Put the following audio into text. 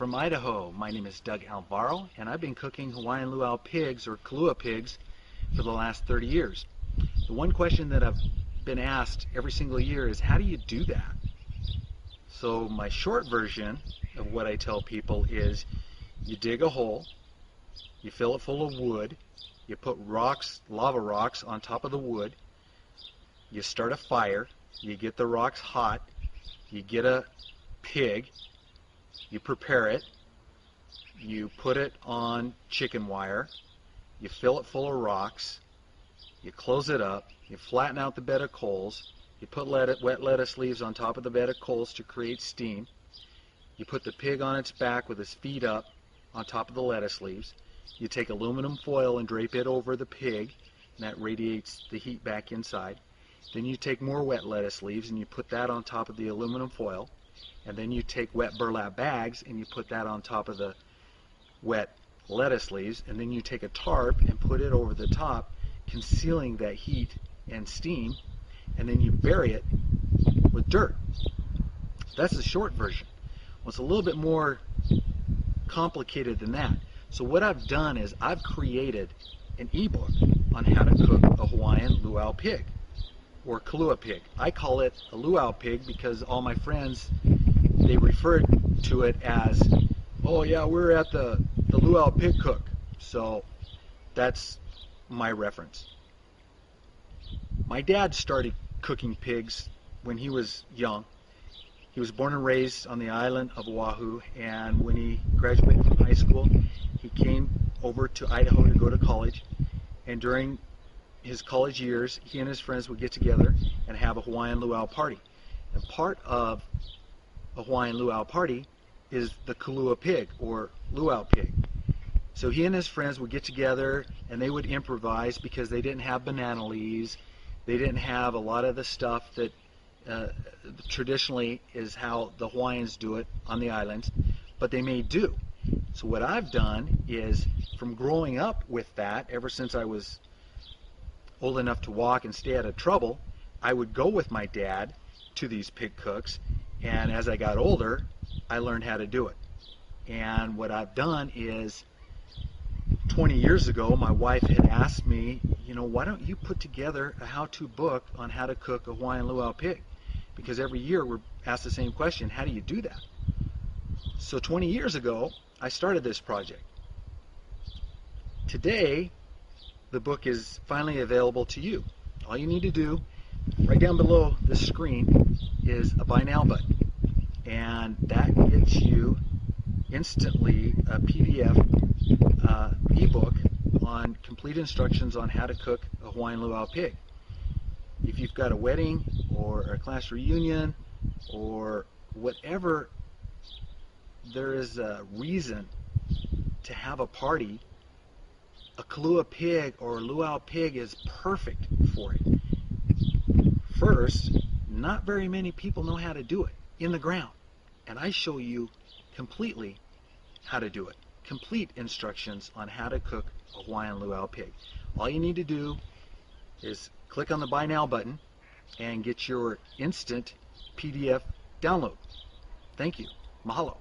from Idaho. My name is Doug Alvaro, and I've been cooking Hawaiian Luau pigs, or Kalua pigs, for the last 30 years. The one question that I've been asked every single year is, how do you do that? So my short version of what I tell people is, you dig a hole, you fill it full of wood, you put rocks, lava rocks on top of the wood, you start a fire, you get the rocks hot, you get a pig, you prepare it, you put it on chicken wire, you fill it full of rocks, you close it up, you flatten out the bed of coals, you put wet lettuce leaves on top of the bed of coals to create steam, you put the pig on its back with its feet up on top of the lettuce leaves, you take aluminum foil and drape it over the pig, and that radiates the heat back inside. Then you take more wet lettuce leaves and you put that on top of the aluminum foil, and then you take wet burlap bags and you put that on top of the wet lettuce leaves, and then you take a tarp and put it over the top, concealing that heat and steam, and then you bury it with dirt. That's the short version. Well, it's a little bit more complicated than that. So what I've done is I've created an ebook on how to cook a Hawaiian Luau pig, or Kalua pig. I call it a Luau pig because all my friends, they refer to it as, oh yeah, we're at the Luau pig cook. So that's my reference. My dad started cooking pigs when he was young. He was born and raised on the island of Oahu, and when he graduated from high school, he came over to Idaho to go to college, and during his college years, he and his friends would get together and have a Hawaiian Luau party. And part of a Hawaiian Luau party is the Kalua pig, or Luau pig. So he and his friends would get together and they would improvise because they didn't have banana leaves, they didn't have a lot of the stuff that traditionally is how the Hawaiians do it on the islands, but they made do. So what I've done is, from growing up with that, ever since I was old enough to walk and stay out of trouble, I would go with my dad to these pig cooks, and as I got older, I learned how to do it. And what I've done is, 20 years ago, my wife had asked me, why don't you put together a how-to book on how to cook a Hawaiian Luau pig? Because every year we're asked the same question, how do you do that? So 20 years ago, I started this project. Today, the book is finally available to you. All you need to do, right down below the screen, is a Buy Now button. And that gets you instantly a PDF ebook on complete instructions on how to cook a Hawaiian Luau pig. If you've got a wedding or a class reunion or whatever, there is a reason to have a party, a Kalua pig or Luau pig is perfect for it. First, not very many people know how to do it in the ground, and I show you completely how to do it. Complete instructions on how to cook a Hawaiian Luau pig. All you need to do is click on the Buy Now button and get your instant PDF download. Thank you. Mahalo.